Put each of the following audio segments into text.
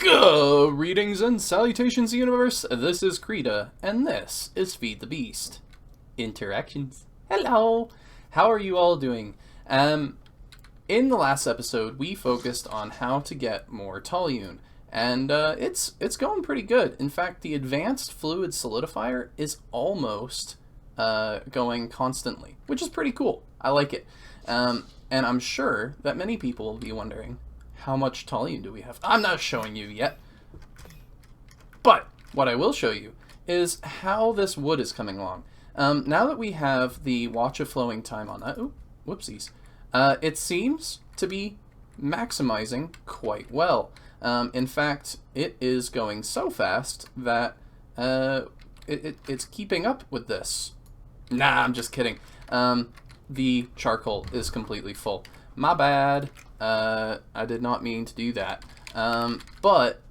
Greetings and salutations, universe. This is Creeta, and this is Feed the Beast. Interactions. Hello. How are you all doing? In the last episode, we focused on how to get more toluene, and it's going pretty good. In fact, the advanced fluid solidifier is almost going constantly, which is pretty cool. I like it. And I'm sure that many people will be wondering, how much toluene do we have? I'm not showing you yet. But what I will show you is how this wood is coming along. Now that we have the Watch of Flowing Time on that, ooh, whoopsies, it seems to be maximizing quite well. In fact, it is going so fast that it's keeping up with this. Nah, I'm just kidding. The charcoal is completely full. My bad. I did not mean to do that. But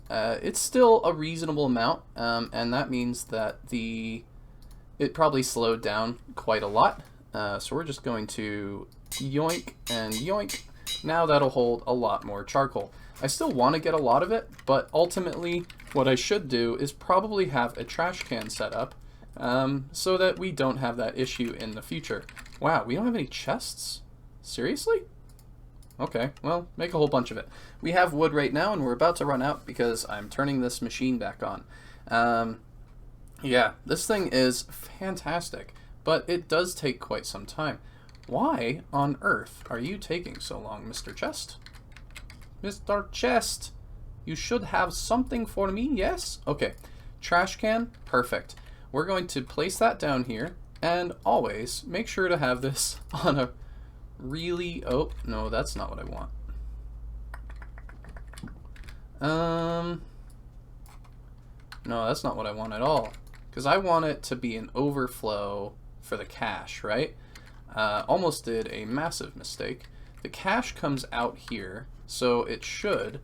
it's still a reasonable amount, and that means that it probably slowed down quite a lot. So we're just going to yoink and yoink. Now that'll hold a lot more charcoal. I still want to get a lot of it, but ultimately what I should do is probably have a trash can set up so that we don't have that issue in the future. Wow, we don't have any chests? Seriously? Okay, well, make a whole bunch of it. We have wood right now, and we're about to run out because I'm turning this machine back on. Yeah, this thing is fantastic, but it does take quite some time. Why on earth are you taking so long, Mr. Chest? Mr. Chest, you should have something for me, yes? Okay, trash can, perfect. We're going to place that down here, and always make sure to have this on a really... Oh, no, that's not what I want. No, that's not what I want at all. Because I want it to be an overflow for the cache, right? Almost did a massive mistake. The cache comes out here, so it should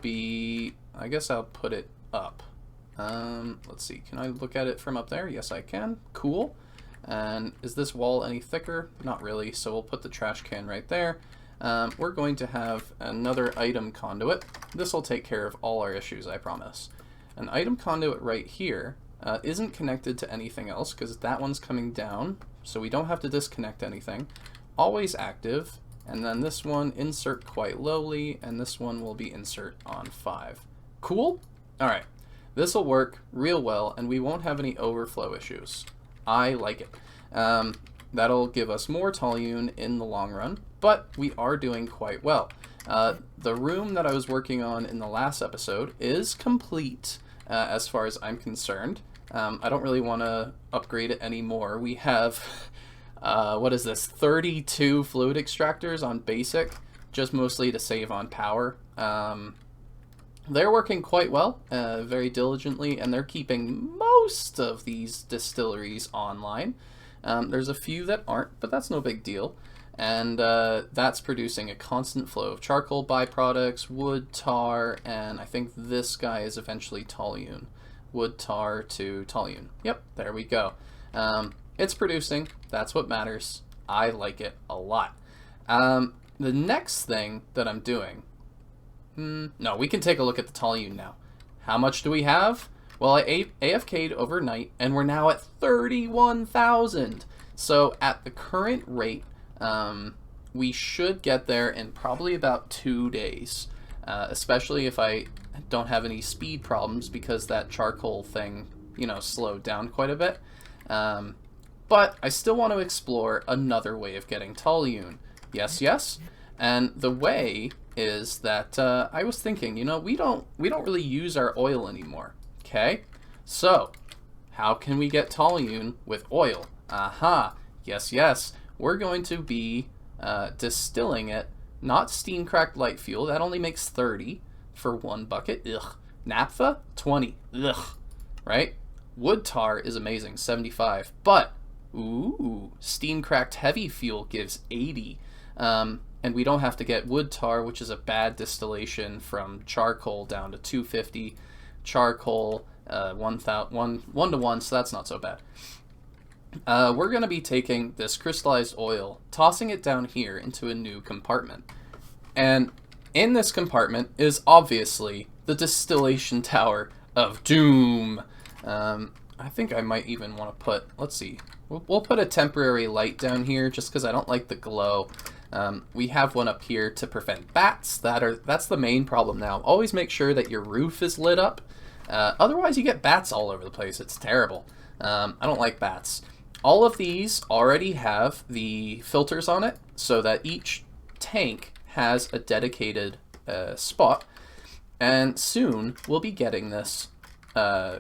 be... I guess I'll put it up. Let's see, can I look at it from up there? Yes, I can. Cool. And is this wall any thicker? Not really, so we'll put the trash can right there. We're going to have another item conduit. This will take care of all our issues, I promise. An item conduit right here isn't connected to anything else because that one's coming down, so we don't have to disconnect anything. Always active, and then this one insert quite lowly, and this one will be insert on 5. Cool? Alright, this will work real well, and we won't have any overflow issues. I like it. That'll give us more toluene in the long run, but we are doing quite well. The room that I was working on in the last episode is complete as far as I'm concerned. I don't really want to upgrade it anymore. We have, what is this, 32 fluid extractors on basic, just mostly to save on power. They're working quite well, very diligently, and they're keeping most of these distilleries online. There's a few that aren't, but that's no big deal. And that's producing a constant flow of charcoal byproducts, wood, tar, and I think this guy is eventually toluene. Wood, tar to toluene. Yep, there we go. It's producing. That's what matters. I like it a lot. The next thing that I'm doing... no, we can take a look at the toluene now. How much do we have? Well, I AFK'd overnight, and we're now at 31,000. So at the current rate, we should get there in probably about 2 days, especially if I don't have any speed problems because that charcoal thing, you know, slowed down quite a bit. But I still want to explore another way of getting toluene. Yes, yes. And the way is that I was thinking, you know, we don't really use our oil anymore. Okay, so how can we get toluene with oil? Aha, yes, yes. We're going to be distilling it, not steam cracked light fuel. That only makes 30 for 1 bucket. Ugh. Naphtha, 20. Ugh. Right? Wood tar is amazing, 75. But ooh, steam cracked heavy fuel gives 80. And we don't have to get wood tar, which is a bad distillation, from charcoal down to 250. Charcoal, 1 to 1, so that's not so bad. We're going to be taking this crystallized oil, tossing it down here into a new compartment. And in this compartment is obviously the distillation tower of doom. I think I might even want to put, let's see, we'll put a temporary light down here just because I don't like the glow. We have one up here to prevent bats. That's the main problem now. Always make sure that your roof is lit up. Otherwise you get bats all over the place. It's terrible. I don't like bats. All of these already have the filters on it so that each tank has a dedicated spot, and soon we'll be getting this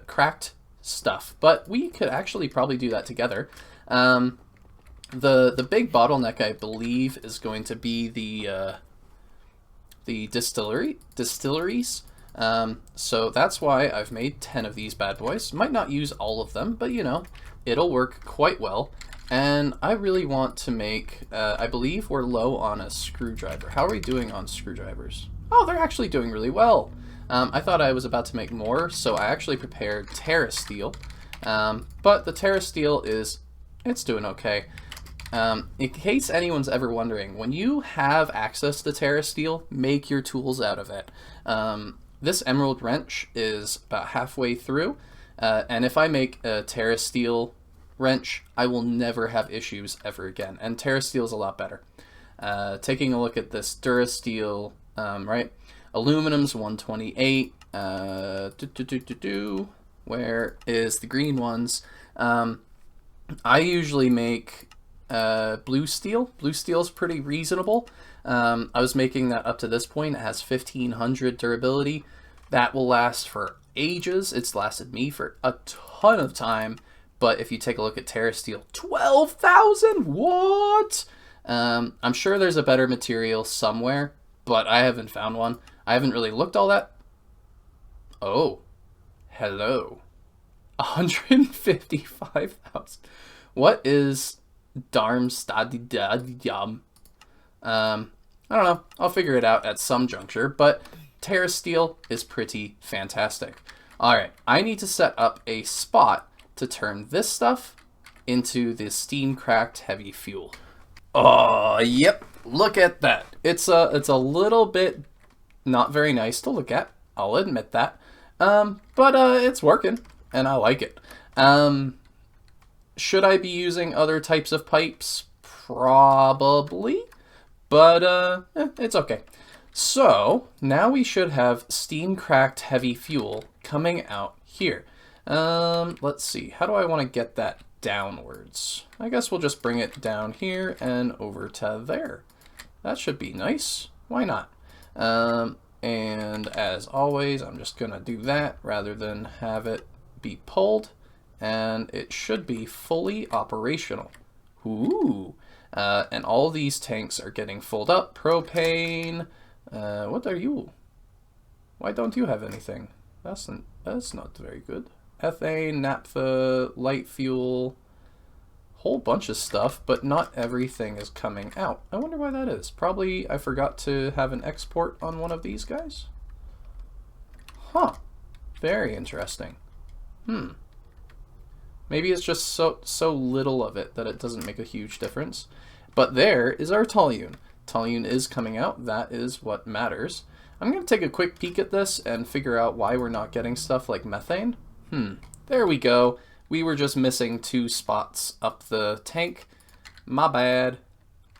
cracked stuff, but we could actually probably do that together. The big bottleneck, I believe, is going to be the distilleries. So that's why I've made 10 of these bad boys. Might not use all of them, but you know, it'll work quite well. And I really want to make, I believe we're low on a screwdriver. How are we doing on screwdrivers? Oh, they're actually doing really well. I thought I was about to make more, so I actually prepared Terra Steel. But the Terra Steel it's doing okay. In case anyone's ever wondering, when you have access to Terra Steel, make your tools out of it. This Emerald Wrench is about halfway through, and if I make a Terra Steel wrench, I will never have issues ever again, and Terra Steel is a lot better. Taking a look at this Durasteel, right? Aluminum's 128. Where is the green ones? I usually make blue steel. Blue steel is pretty reasonable. I was making that up to this point. It has 1500 durability. That will last for ages. It's lasted me for a ton of time. But if you take a look at Terra Steel, 12,000? What? I'm sure there's a better material somewhere, but I haven't found one. I haven't really looked all that. Oh, hello. 155,000. What is Darmstadiyam? I don't know. I'll figure it out at some juncture, but Terra Steel is pretty fantastic. Alright, I need to set up a spot to turn this stuff into the steam cracked heavy fuel. Oh, yep. Look at that. It's a little bit not very nice to look at. I'll admit that. But it's working, and I like it. Should I be using other types of pipes? Probably. But it's okay. So, now we should have steam cracked heavy fuel coming out here. Let's see. How do I want to get that downwards? I guess we'll just bring it down here and over to there. That should be nice. Why not? And as always, I'm just going to do that rather than have it be pulled. And it should be fully operational. Ooh. And all these tanks are getting filled up. Propane. What are you? Why don't you have anything? That's not very good. Ethane, naphtha, light fuel, whole bunch of stuff, but not everything is coming out. I wonder why that is. Probably I forgot to have an export on one of these guys. Huh. Very interesting. Maybe it's just so little of it that it doesn't make a huge difference. But there is our toluene. Toluene is coming out. That is what matters. I'm going to take a quick peek at this and figure out why we're not getting stuff like methane. There we go. We were just missing 2 spots up the tank. My bad.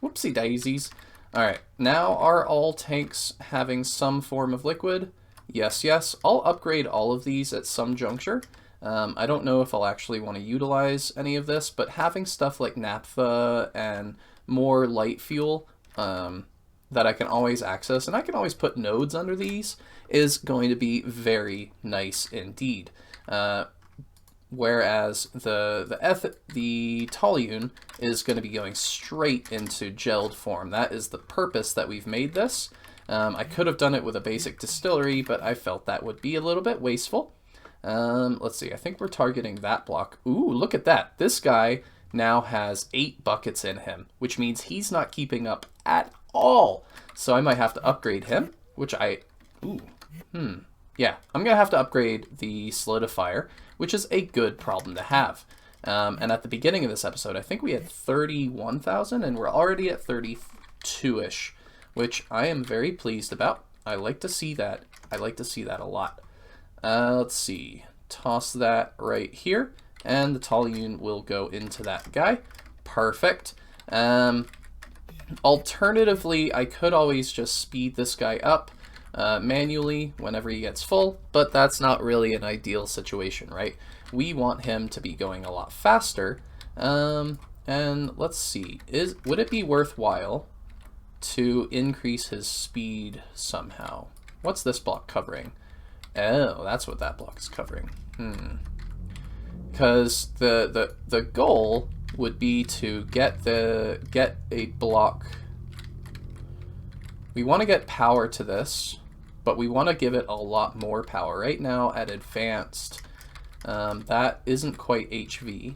Whoopsie daisies. Alright, now are all tanks having some form of liquid? Yes, yes. I'll upgrade all of these at some juncture. I don't know if I'll actually want to utilize any of this, but having stuff like naphtha and more light fuel that I can always access, and I can always put nodes under these, is going to be very nice indeed. Whereas the toluene is going to be going straight into gelled form. That is the purpose that we've made this. I could have done it with a basic distillery, but I felt that would be a little bit wasteful. Let's see, I think we're targeting that block. Ooh, look at that. This guy now has 8 buckets in him, which means he's not keeping up at all. So I might have to upgrade him, which yeah, I'm going to have to upgrade the solidifier, which is a good problem to have. And at the beginning of this episode, I think we had 31,000, and we're already at 32-ish, which I am very pleased about. I like to see that. I like to see that a lot. Let's see. Toss that right here, and the toluene will go into that guy. Perfect. Alternatively, I could always just speed this guy up manually whenever he gets full, but that's not really an ideal situation, right? We want him to be going a lot faster. And let's see, would it be worthwhile to increase his speed somehow? What's this block covering? Oh, that's what that block is covering. Because the goal would be to get a block. We want to get power to this, but we want to give it a lot more power. Right now at advanced, that isn't quite HV,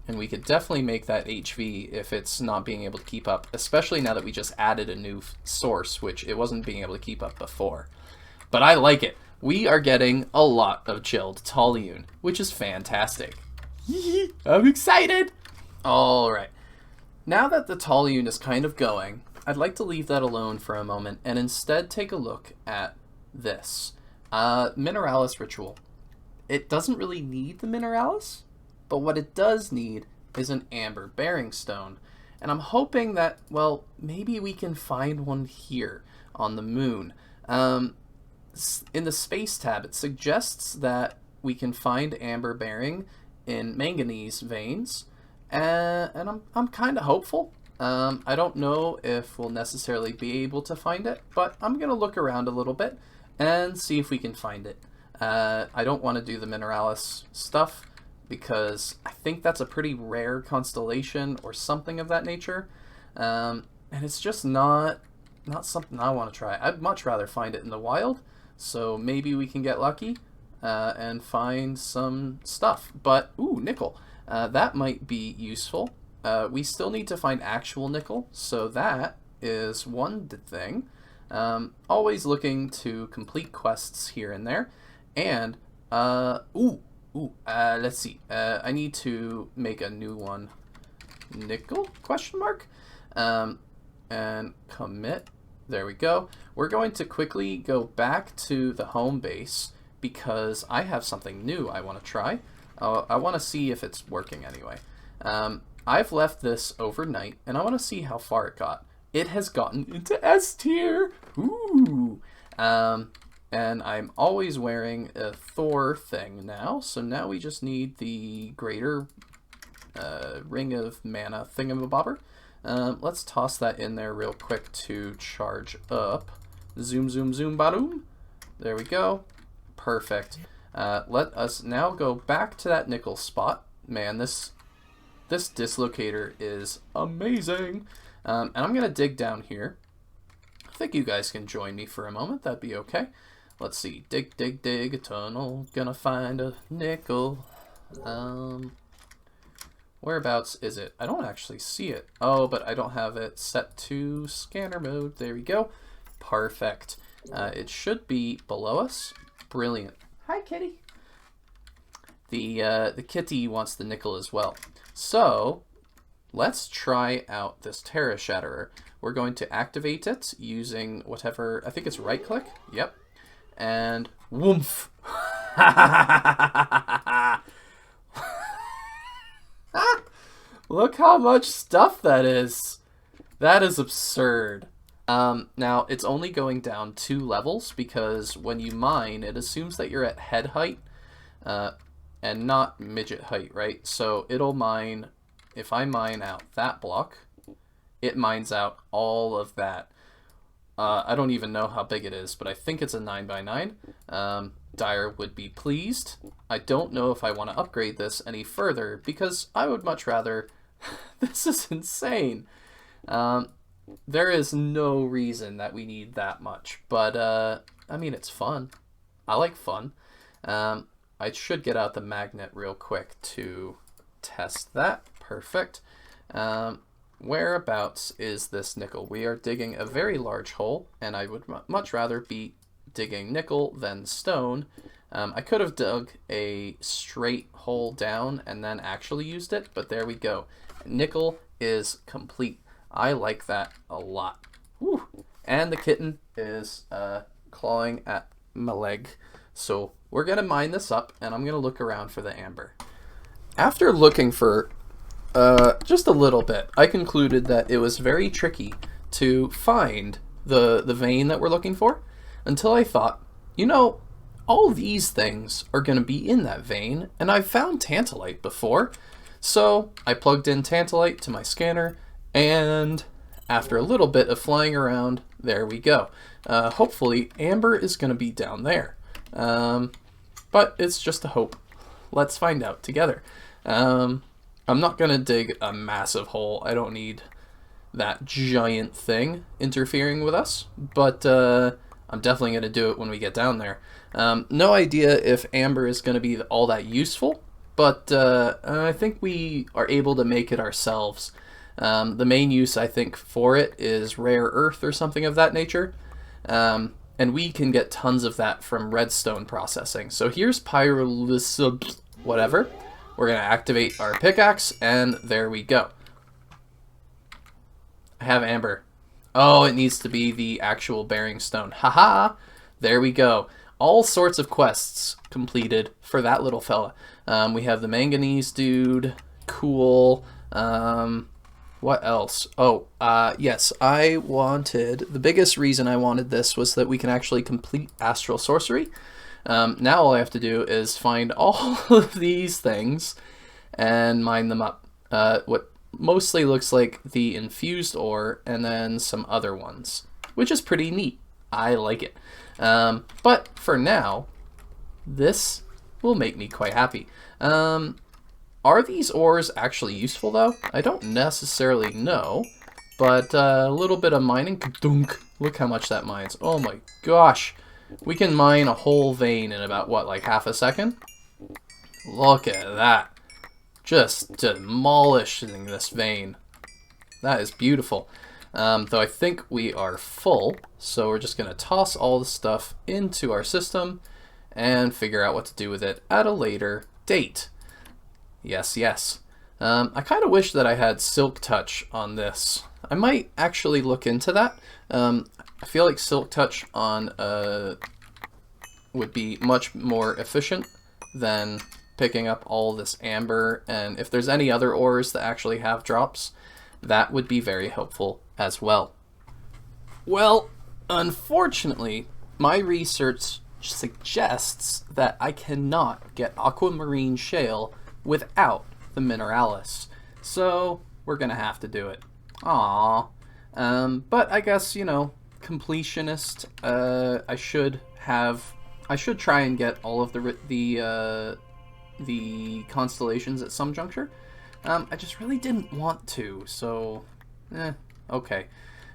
and we could definitely make that HV if it's not being able to keep up, especially now that we just added a new source, which it wasn't being able to keep up before. But I like it. We are getting a lot of Gelled Toluene, which is fantastic. I'm excited! Alright, now that the toluene is kind of going, I'd like to leave that alone for a moment and instead take a look at this. Mineralis Ritual. It doesn't really need the Mineralis, but what it does need is an amber bearing stone. And I'm hoping that, well, maybe we can find one here on the moon. In the space tab, it suggests that we can find amber bearing in manganese veins. And I'm kind of hopeful. I don't know if we'll necessarily be able to find it, but I'm going to look around a little bit and see if we can find it. I don't want to do the Mineralis stuff because I think that's a pretty rare constellation or something of that nature. And it's just not something I want to try. I'd much rather find it in the wild, so maybe we can get lucky and find some stuff. But, ooh, nickel. That might be useful. We still need to find actual nickel, so that is one thing. Always looking to complete quests here and there. And, let's see. I need to make a new one. Nickel? Question mark? And commit. There we go. We're going to quickly go back to the home base because I have something new I want to try. I want to see if it's working anyway. I've left this overnight, and I want to see how far it got. It has gotten into S tier! Ooh! And I'm always wearing a Thor thing now, so now we just need the greater ring of mana thingamabobber. Let's toss that in there real quick to charge up. Zoom, zoom, zoom, ba-doom. There we go. Perfect. Let us now go back to that nickel spot. Man, this dislocator is amazing. And I'm going to dig down here. I think you guys can join me for a moment. That'd be okay. Let's see. Dig, dig, dig a tunnel. Gonna find a nickel. Whereabouts is it? I don't actually see it. Oh, but I don't have it set to scanner mode. There we go. Perfect. It should be below us. Brilliant. Hi, kitty. The kitty wants the nickel as well. So let's try out this Terra Shatterer. We're going to activate it using whatever, I think it's right click. Yep. And woomph. Look how much stuff that is. That is absurd. Now, it's only going down 2 levels because when you mine, it assumes that you're at head height and not midget height, right? So it'll mine, if I mine out that block, it mines out all of that. I don't even know how big it is, but I think it's a 9x9. Dyer would be pleased. I don't know if I want to upgrade this any further because I would much rather... This is insane. There is no reason that we need that much, but I mean, it's fun. I like fun. I should get out the magnet real quick to test that. Perfect. Whereabouts is this nickel? We are digging a very large hole, and I would much rather be digging nickel than stone. I could have dug a straight hole down and then actually used it, but there we go. Nickel is complete. I like that a lot. Whew. And the kitten is clawing at my leg. So we're going to mine this up, and I'm going to look around for the amber. After looking for just a little bit, I concluded that it was very tricky to find the vein that we're looking for, until I thought, you know, all these things are going to be in that vein, and I've found tantalite before. So I plugged in tantalite to my scanner, and after a little bit of flying around, there we go. Hopefully amber is going to be down there. But it's just a hope. Let's find out together. I'm not going to dig a massive hole. I don't need that giant thing interfering with us, but I'm definitely going to do it when we get down there. No idea if amber is going to be all that useful, but I think we are able to make it ourselves. The main use, I think, for it is rare earth or something of that nature. And we can get tons of that from redstone processing. So here's pyrolysis, whatever. We're going to activate our pickaxe, and there we go. I have amber. Oh, it needs to be the actual bearing stone. Haha! There we go. All sorts of quests completed for that little fella. We have the manganese dude. Cool. What else? Oh, yes, I wanted... The biggest reason I wanted this was that we can actually complete Astral Sorcery. Now all I have to do is find all of these things and mine them up. What mostly looks like the infused ore and then some other ones, which is pretty neat. I like it. But for now, this will make me quite happy. Are these ores actually useful, though? I don't necessarily know, but a little bit of mining. Dunk. Look how much that mines. Oh my gosh. We can mine a whole vein in about, what, like half a second? Look at that. Just demolishing this vein. That is beautiful. Though I think we are full, so we're just going to toss all the stuff into our system and figure out what to do with it at a later date. Yes, yes. I kind of wish that I had Silk Touch on this. I might actually look into that. I feel like Silk Touch on would be much more efficient than picking up all this amber, and if there's any other ores that actually have drops, that would be very helpful as well. Well, unfortunately, my research suggests that I cannot get aquamarine shale without the Mineralis, so we're gonna have to do it. Aww. But I guess, you know, completionist, I should try and get all of the constellations at some juncture. I just really didn't want to, so okay.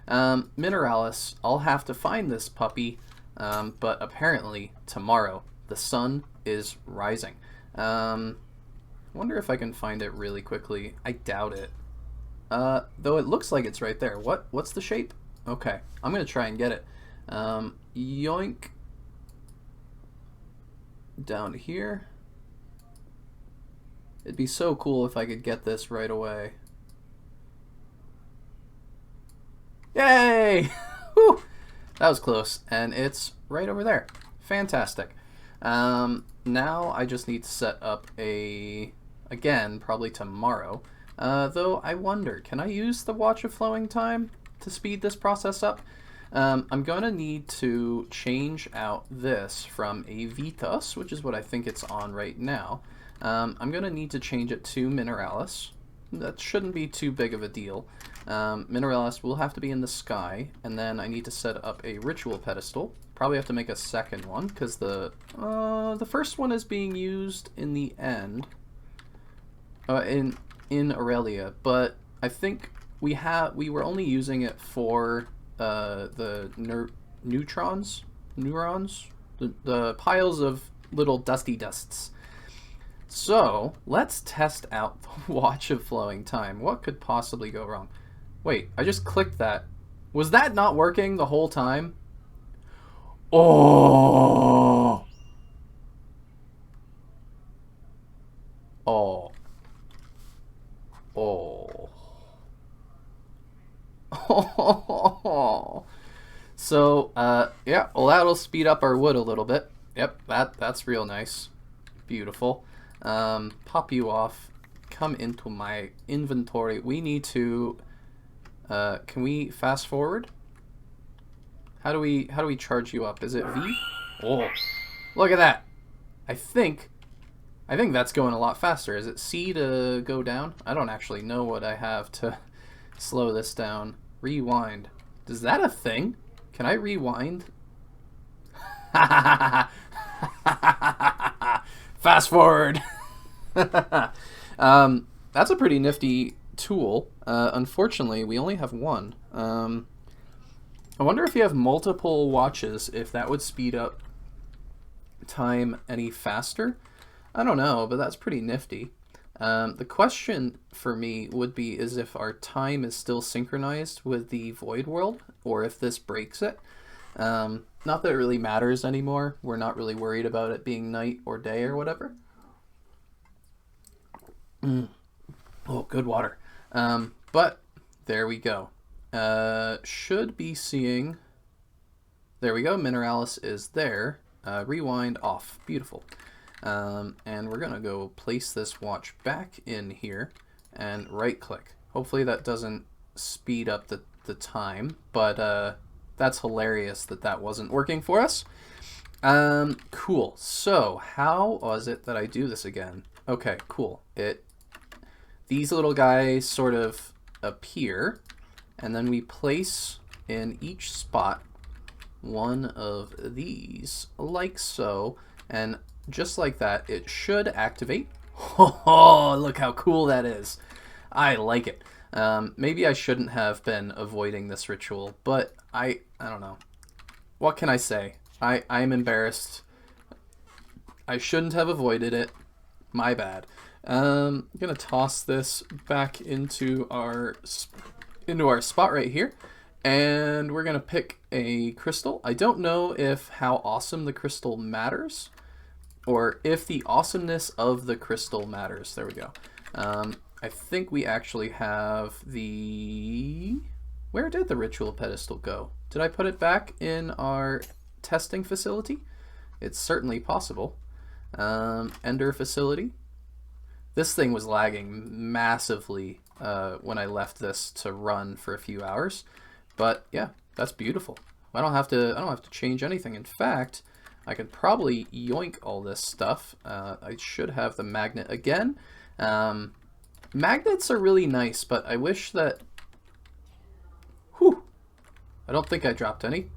Mineralis, I'll have to find this puppy, but apparently tomorrow the sun is rising. Wonder if I can find it really quickly. I doubt it. Though it looks like it's right there. What's the shape? Okay, I'm gonna try and get it. Yoink. Down here. It'd be so cool if I could get this right away. Yay! Whew! That was close, and it's right over there. Fantastic. Now I just need to set up again, probably tomorrow. Though I wonder, can I use the Watch of Flowing Time to speed this process up? I'm going to need to change out this from a Vitas, which is what I think it's on right now. I'm going to need to change it to Mineralis. That shouldn't be too big of a deal. Mineralis will have to be in the sky, and then I need to set up a ritual pedestal. Probably have to make a second one, because the first one is being used in the end. In Aurelia, but I think we were only using it for the neurons, the piles of little dusty dusts. So let's test out the Watch of Flowing Time. What could possibly go wrong? Wait, I just clicked that. Was that not working the whole time? Oh. Oh. Oh. So, yeah, well, that'll speed up our wood a little bit. Yep, that's real nice. Beautiful. Pop you off. Come into my inventory. We need to... can we fast forward? How do we charge you up? Is it V? Oh, look at that. I think that's going a lot faster. Is it C to go down? I don't actually know what I have to slow this down. Rewind. Is that a thing? Can I rewind? Fast forward. That's a pretty nifty tool. Unfortunately, we only have one. I wonder if you have multiple watches, if that would speed up time any faster. I don't know, but that's pretty nifty. The question for me would be is if our time is still synchronized with the void world, or if this breaks it. Not that it really matters anymore. We're not really worried about it being night or day or whatever. Oh, good water. But there we go. Should be seeing... There we go. Mineralis is there. Rewind off. Beautiful. And we're going to go place this watch back in here and right click. Hopefully that doesn't speed up the time, but that's hilarious that wasn't working for us. Cool. So how was it that I do this again? Okay, cool. These little guys sort of appear, and then we place in each spot one of these, like so, and just like that, it should activate. Oh, look how cool that is. I like it. Maybe I shouldn't have been avoiding this ritual, but I don't know. What can I say? I'm embarrassed. I shouldn't have avoided it. My bad. I'm gonna toss this back into our spot right here, and we're gonna pick a crystal. I don't know if how awesome the crystal matters, or if the awesomeness of the crystal matters. There we go. I think we actually have the... Where did the ritual pedestal go? Did I put it back in our testing facility? It's certainly possible. Ender facility. This thing was lagging massively when I left this to run for a few hours, but yeah, that's beautiful. I don't have to change anything. In fact, I could probably yoink all this stuff. I should have the magnet again. Magnets are really nice, but I wish that... Whew! I don't think I dropped any.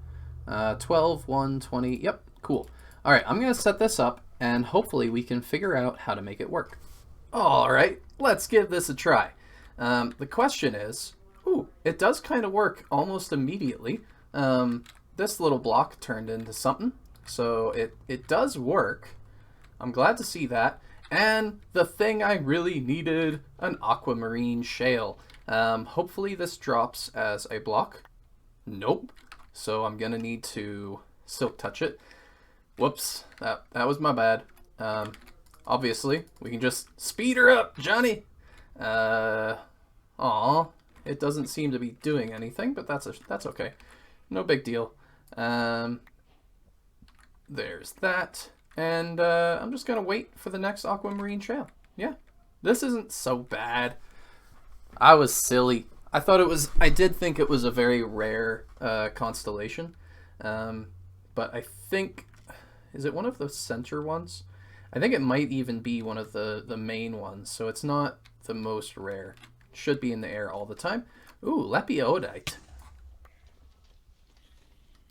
12, 1, 20. Yep, cool. All right, I'm going to set this up, and hopefully we can figure out how to make it work. All right, let's give this a try. The question is, it does kind of work almost immediately. This little block turned into something, so it does work. I'm glad to see that. And the thing I really needed, an aquamarine shale. Hopefully this drops as a block. Nope. So I'm gonna need to silk touch it. Whoops, that was my bad. Obviously, we can just speed her up, Johnny. Aw, it doesn't seem to be doing anything, but that's okay. No big deal. There's that. And I'm just going to wait for the next aquamarine shale. Yeah, this isn't so bad. I was silly. I did think it was a very rare constellation. But I think, is it one of the center ones? I think it might even be one of the main ones. So it's not the most rare. It should be in the air all the time. Ooh, lepiodite.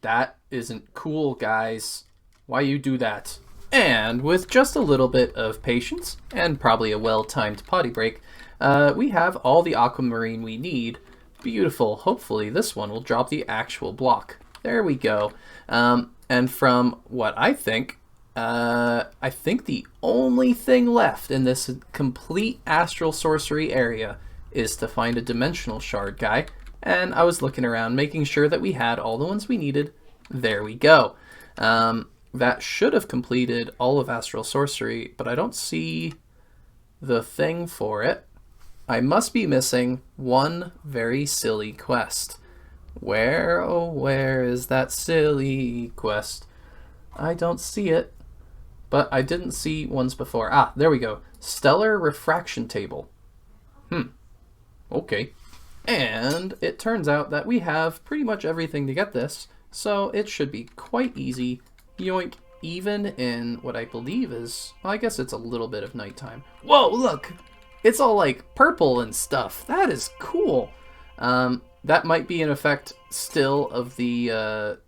That isn't cool, guys. Why you do that? And with just a little bit of patience, and probably a well-timed potty break, we have all the aquamarine we need. Beautiful. Hopefully this one will drop the actual block. There we go. And from what I think the only thing left in this complete Astral Sorcery area is to find a dimensional shard guy. And I was looking around, making sure that we had all the ones we needed. There we go. That should have completed all of Astral Sorcery, but I don't see the thing for it. I must be missing one very silly quest. Where, oh, where is that silly quest? I don't see it, but I didn't see ones before. Ah, there we go. Stellar refraction table. Okay. And it turns out that we have pretty much everything to get this, so it should be quite easy. Yoink. Even in what I believe is, well, I guess it's a little bit of nighttime. Whoa, look! It's all like purple and stuff. That is cool. That might be an effect still of the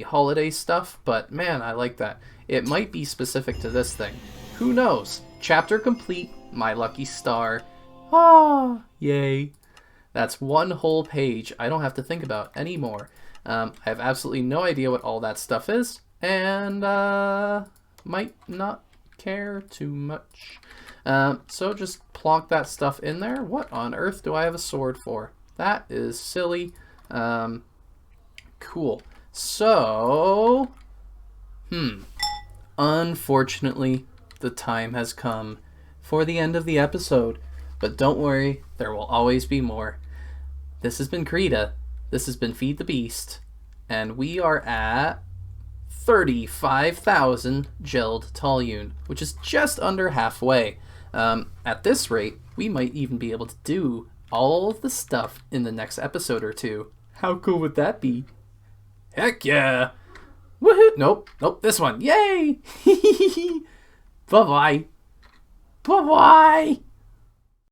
holiday stuff, but man, I like that. It might be specific to this thing. Who knows? Chapter complete, my lucky star. Ah, yay. That's one whole page I don't have to think about anymore. I have absolutely no idea what all that stuff is, and might not care too much. So just plonk that stuff in there. What on earth do I have a sword for? That is silly. Cool. So, unfortunately, the time has come for the end of the episode. But don't worry, there will always be more. This has been Creeta. This has been Feed the Beast. And we are at 35,000 Gelled Toluene, which is just under halfway. At this rate, we might even be able to do all of the stuff in the next episode or two. How cool would that be? Heck yeah! Woohoo! Nope, this one. Yay! Bye-bye. Bye-bye!